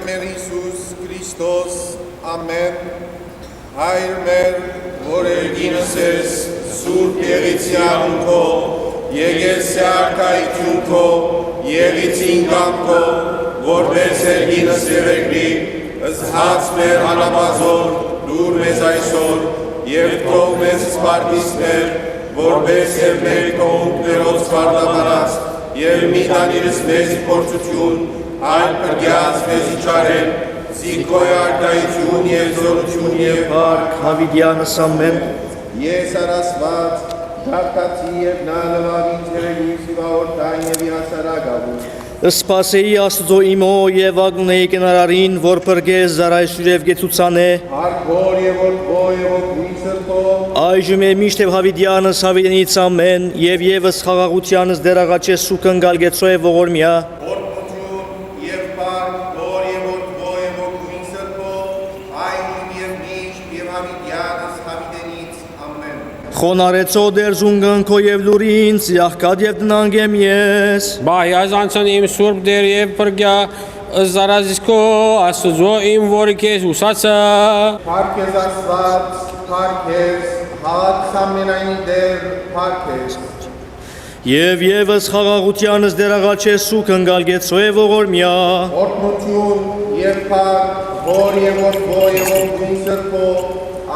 մեր Հիսուս Քրիստոս, ամեն, Հայր մեր, որ երկինս ես, Սուրբ Եղիցյան քո, եկես արքայություն քո, եղիցին կամ քո, որպես երկինս երեգրի, ըստ մեր անապազոր, դուր մեզ այսօր, և թող մեզ սպարտիս մեր, որպես և մեր կողունքներով սպարտամարած, և մի տանիրս մեզ փորձություն, այլ պրգյաց մեզ իչարեն, զիքոյ արտայություն և զորություն և Փառք Հավիդյանս ամեն, ես արասված, դարտացի և նա լվավին ծերելի սիվահորդան և իասարագավու, Սպասեի Աստուծո իմո և ագնեի կնարարին, որ պրգես զարայսուր և գեցուցան է, Արկոր և որդո և ոգույցր քո, այժմ է միշտ և Հավիդյանս Հավիդենից ամեն, և ևս խաղաղությանս դերաղաչես ու կնգալ գեցո է ողորմյա, Որդություն և պարկ, որ և որդո և ոգույցր քո, այժմ և միշտ և Հավիդյանս Հավիդենից ամեն։ խոնարեցո դերզունգն քո և լուրինց, յախկադ և տնանգ եմ ես, Բայազանցն իմ սուրբ դեր և պրգյա զարազիսկո աստուծո իմ որի քեզ ուսացը Փառք ես Աստված, փառք ես, հաղաքս ամենայնի դեր, փառք ես։ և ևս խաղաղությանս դերաղաչես ու կնգալ գեցո է ողորմյա, Օրհնություն և փառք, որ և որդո և ոգույցր քո,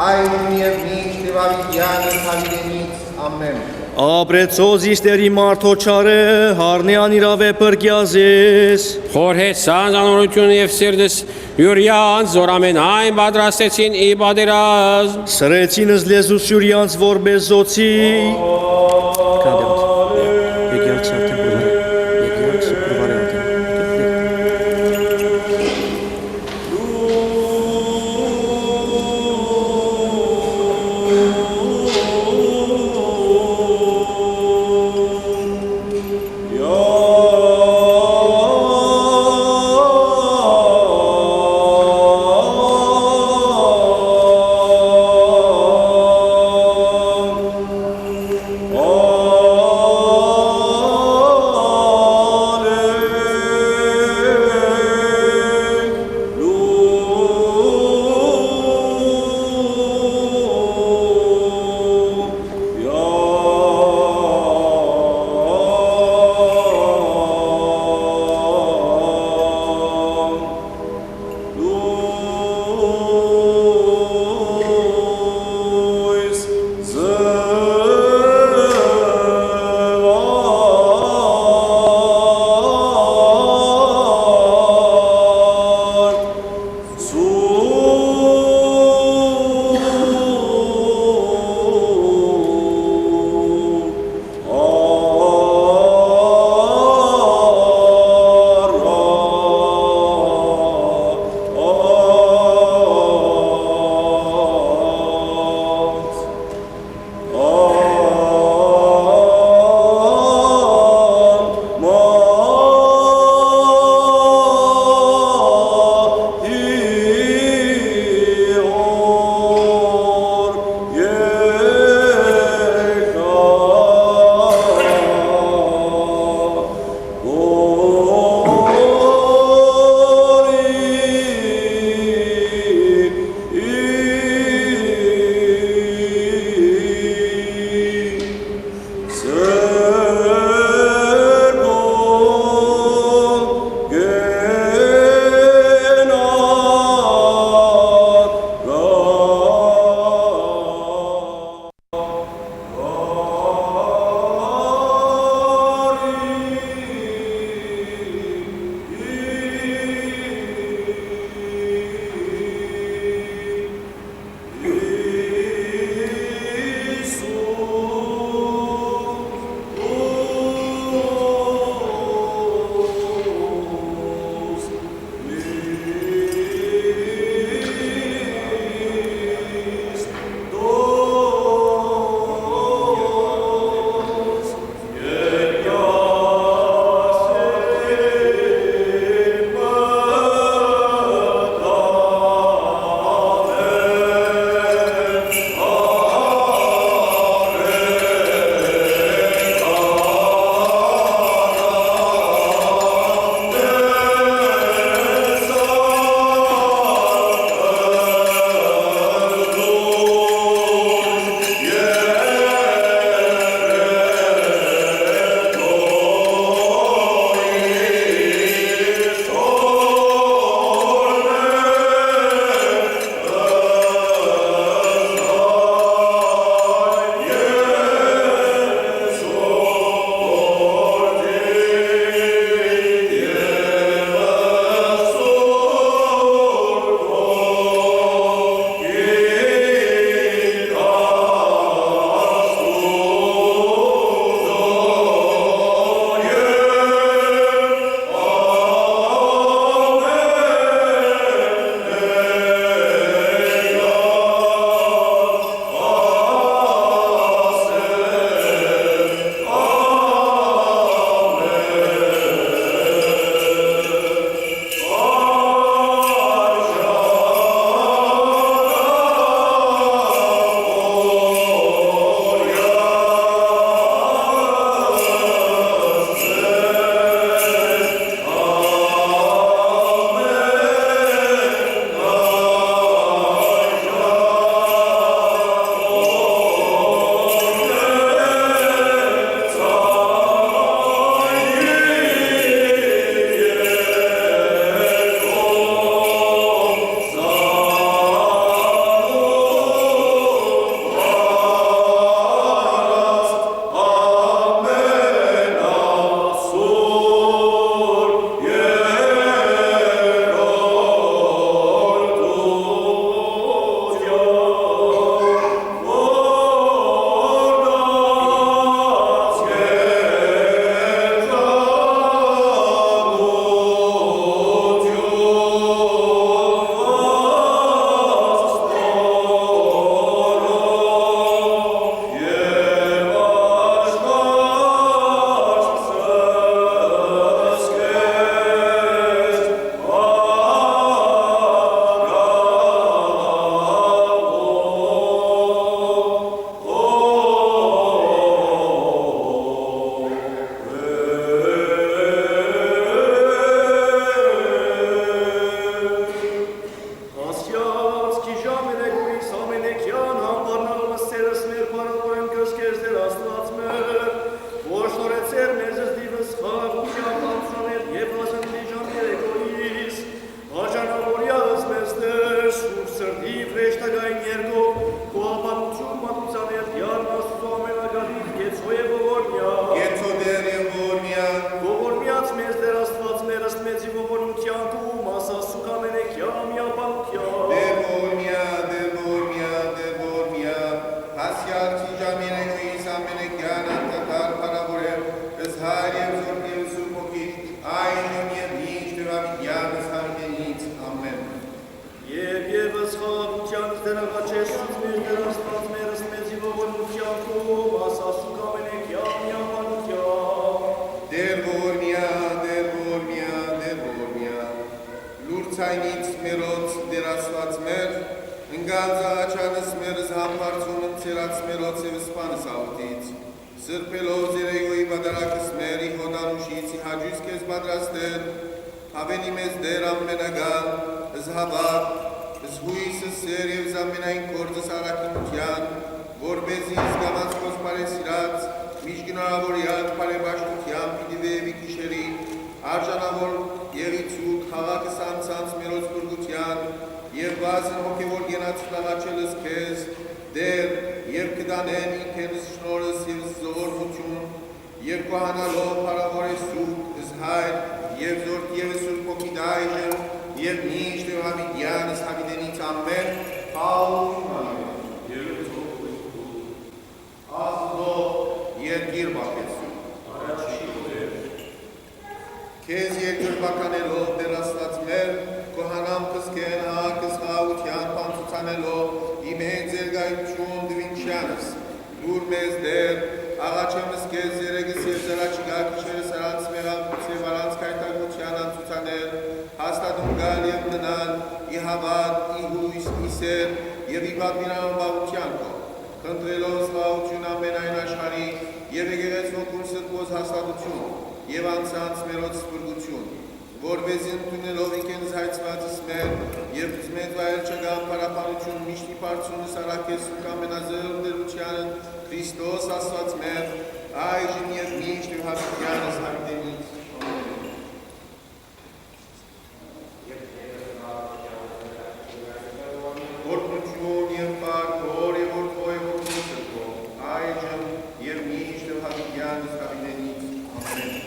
այժմ և միշտ և Հավիդյանս Հավիդենից ամեն։ ապրեցոց իստերի մարդո չարը, հարնեան իրավ է պրգյազես, խորհեցան զանորություն և սիրտս յուրյանց զորամեն այն պատրաստեցին ի պատերազմ սրեցինս լեզուս յուրյանց որպես զոցի, Ընգանց աղաչանս մերս համբարձում ընցերած մերոց և սպանս ավտից, սրպելով զերեյոյի բադարակս մեր իհոդանուշից իհաջույց կեզ բադրաստեր, հավենի մեզ դեր ամենագալ, զհավատ, զհույսս սեր և զամենային կործս առակինության, որբեզի զգաված կոսպարես իրաց, միջգնորավոր յատ պարեբաշտության պիտի վեևի կիշերի, արժանավոր եղիցուկ հավակս անցանց մերոց բուրգության, և բազն հոգևոր գենաց տաղաչելս կեզ, դեր, և կդանեն ինքենս շնորս և զողորմություն, և կոհանալով հարավոր է սուկ, զհայր, և զորդ և սուրբ հոգի դայժն, և միշտ և հավիդյանս հավիդենից ամեն, հալում ամեն, Աստծո երկիր բակեցում, Քեզ երկրբականելով դեր աստված մեր, կոհանամ կսկեն հակս հաղության պանցուցանելով, իմ հեն ձերգայություն դվինչյանս, դուր մեզ դեր, աղաչեմս կեզ երեգս և զրաչգա կիշերս արանց մեղամուց և արանց կայտագության անցուցանել, հաստատում գալ և մնալ, իհավատ, իհույս, իսեր և իբատմիրան բաղության կող, խնդրելով սլավություն ամենայն աշխարի և եկեղեց ոգուն սրբոզ հաստատություն և անցանց մերոց սպրգություն, որբեզի ընդունելով ինքենս հայցվածս մեր և զմետ վայել չգան պարապանություն միշտի պարցունս առակես ու կամենազերով դերությանն Քրիստոս աստված մեր, այժմ և միշտ և հավիտյանս հավիտենից։ Որտնություն և պարկոր և որդվո և որդվո սրբո, այժմ և միշտ և հավիտյանս հավիտենից։ Ամեն։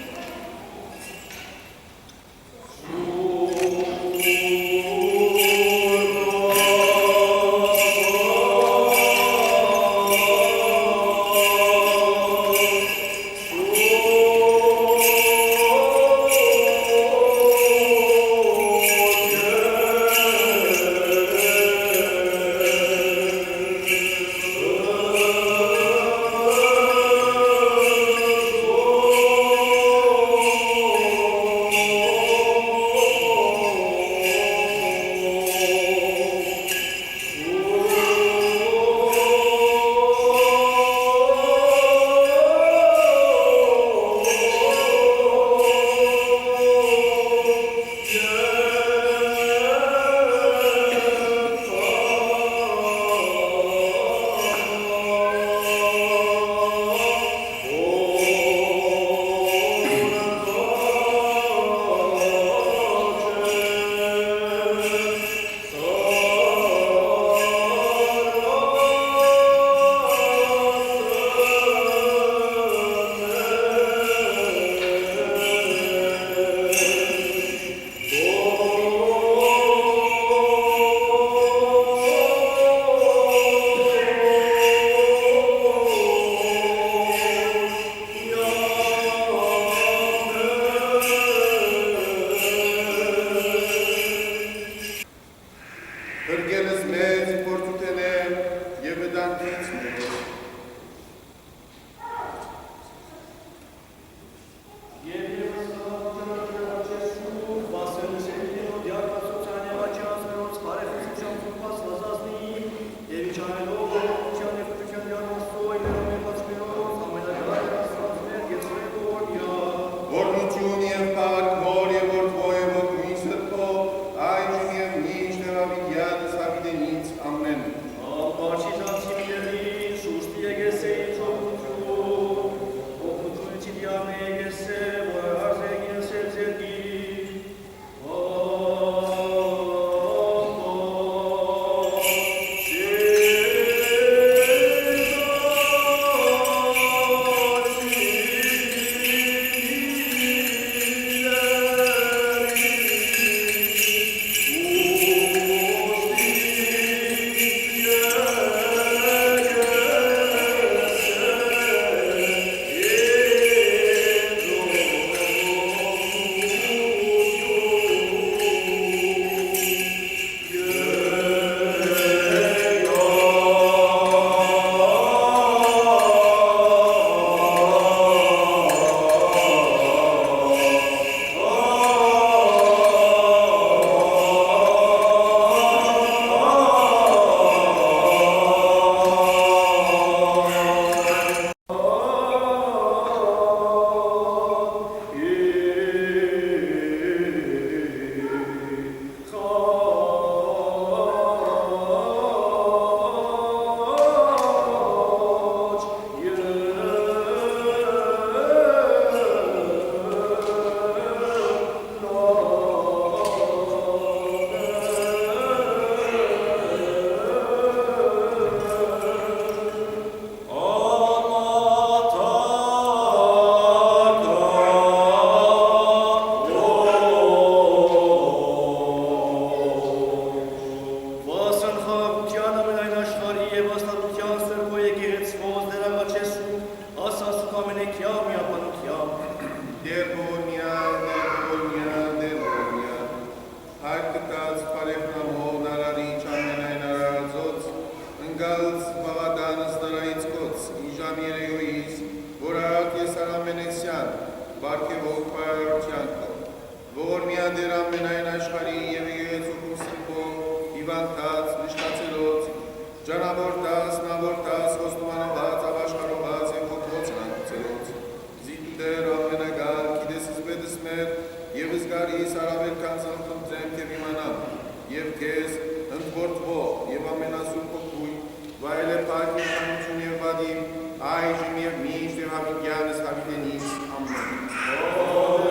Յամ երեյույից, որակ ես արամենեսյան, բարգևող պայարությանքո, որ միան դեր ամենայն աշխարի և եգեցուկու սրբո, հիվանդած, նշտացելոց, ճանավորտաս, նավորտաս, ոստումանոված, ավաշխարոված և հոգոց նանկուցելոց, զիտեր ամենագալ, կիդեսս բետս մեր, և զգարիս արավել կանցան խնդրեմ և իմանամ, և կեզ ընդորդվող և ամենասուր փոքույն, վայել է պարկ և խանություն և բադիմ, այժմ և միշտ և հավիդյանս հավիդենից, ամեն։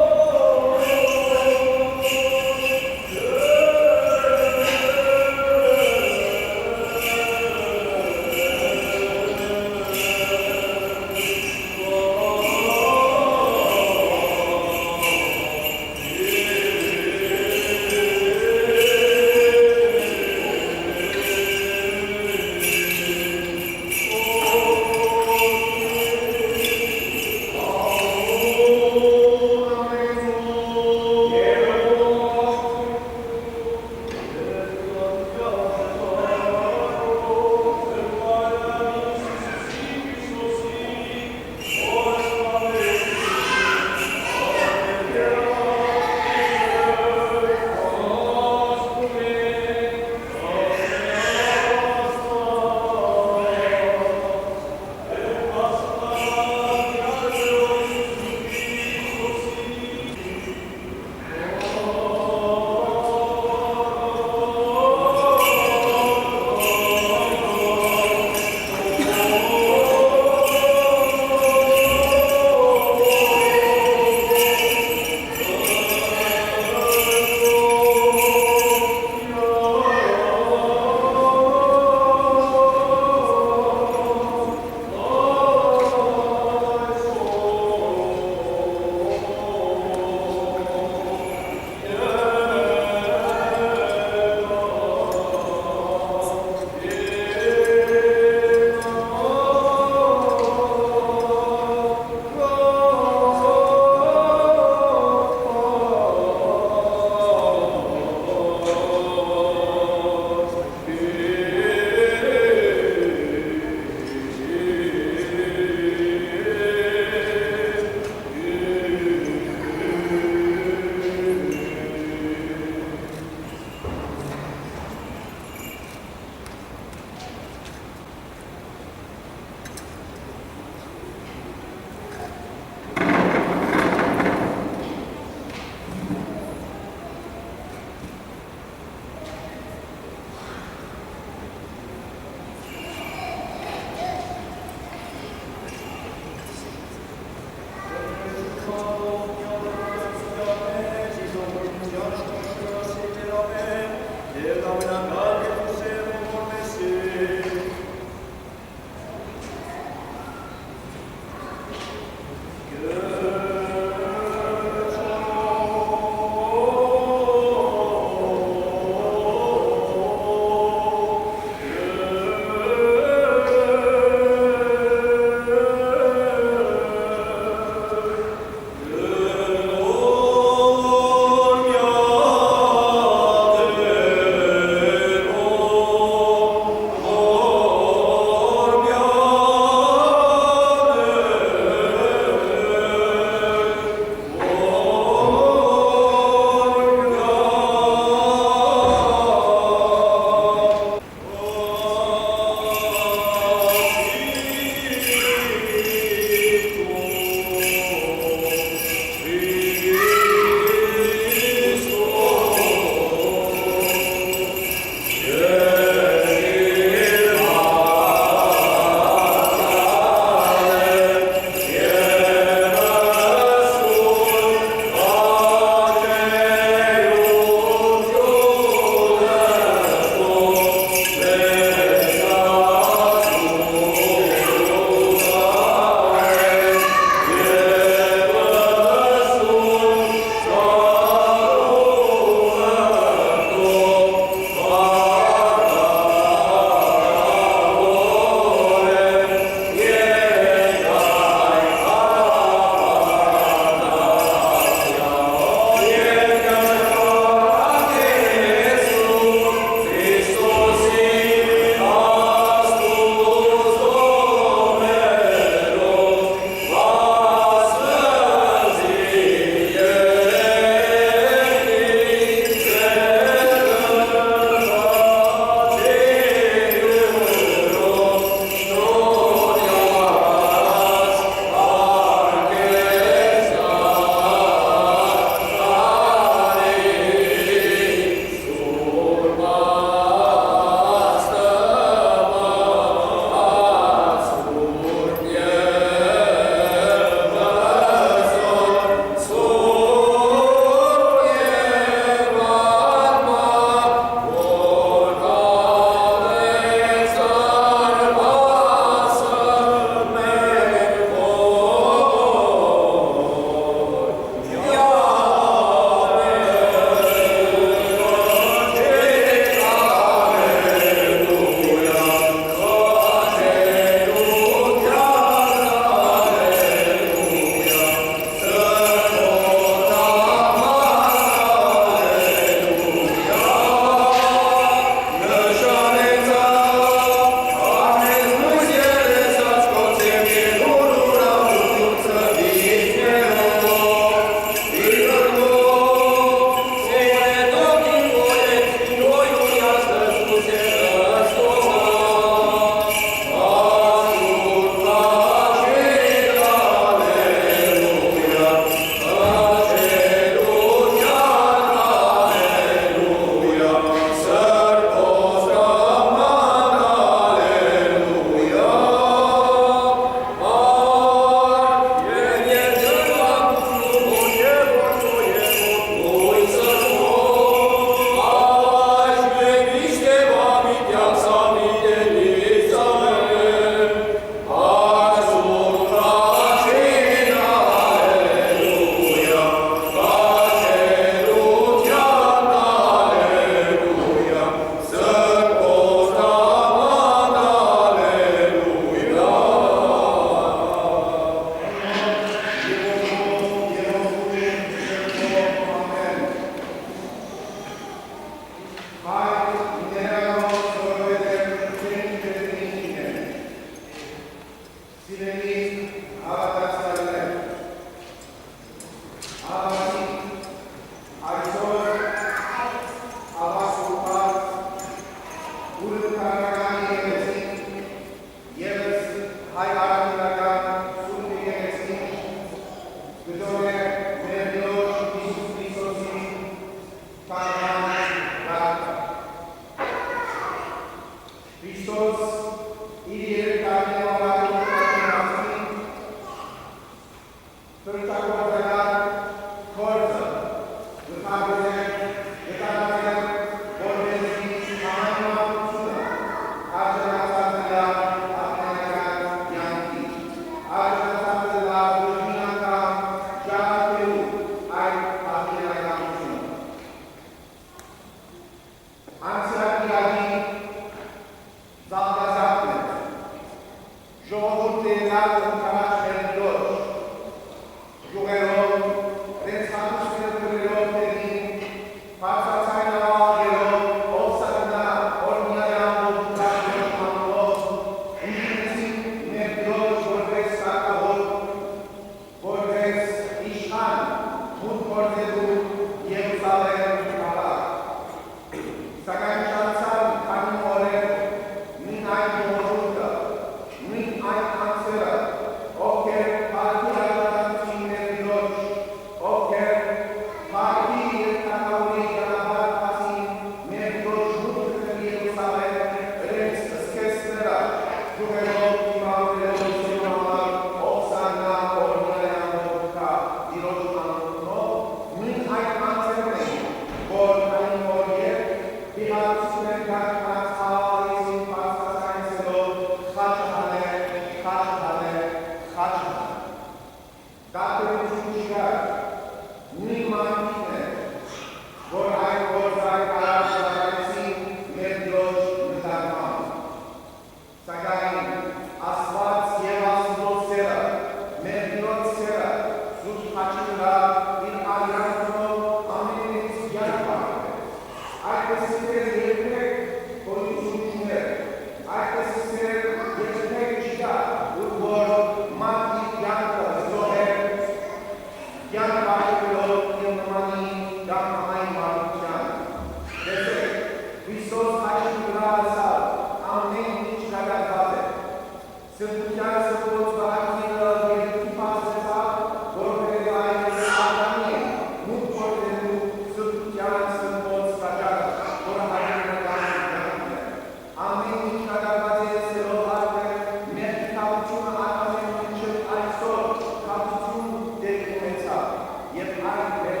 Եվ այն մեր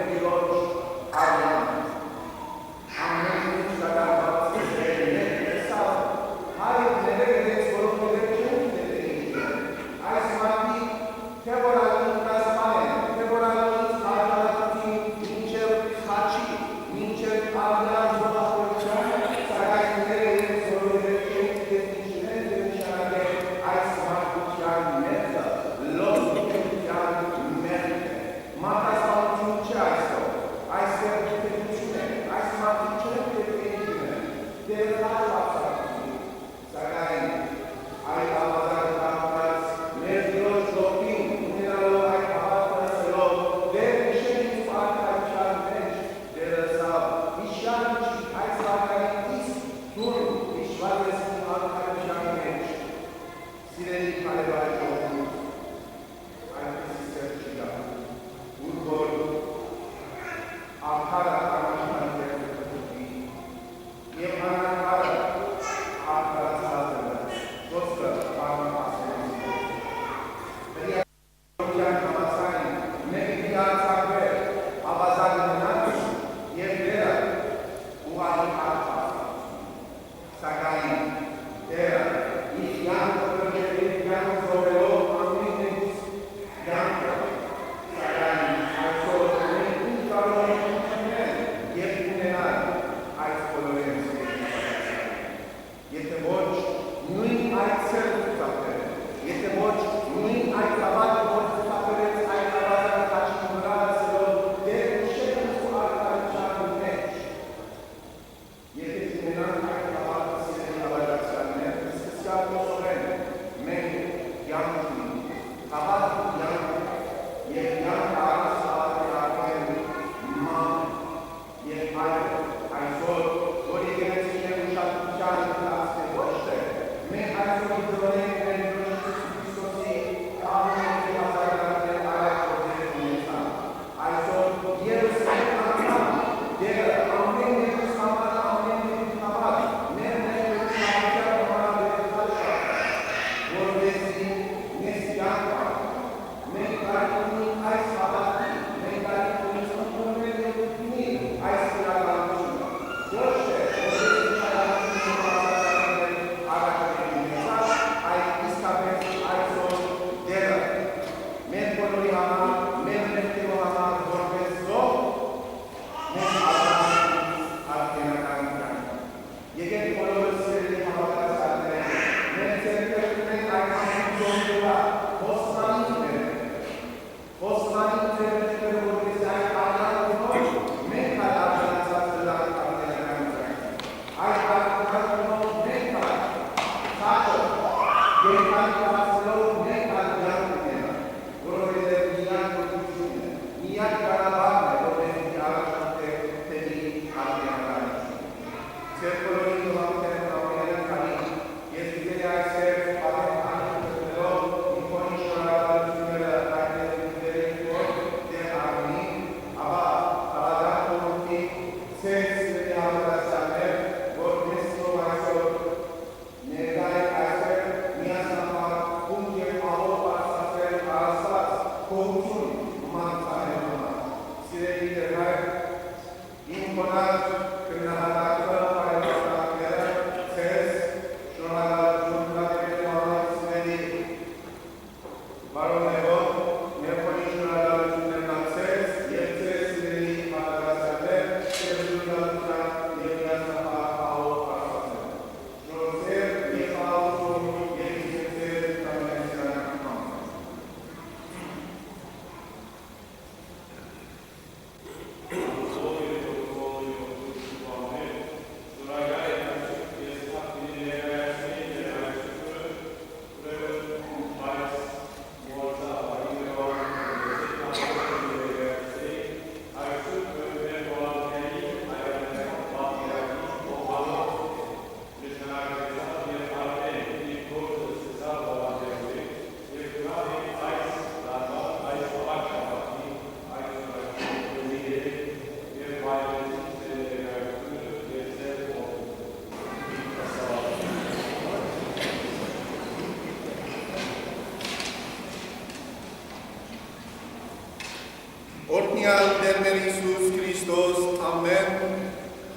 Օրհնյալ Տեր մեր Հիսուս Քրիստոս, ամեն,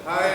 Հայր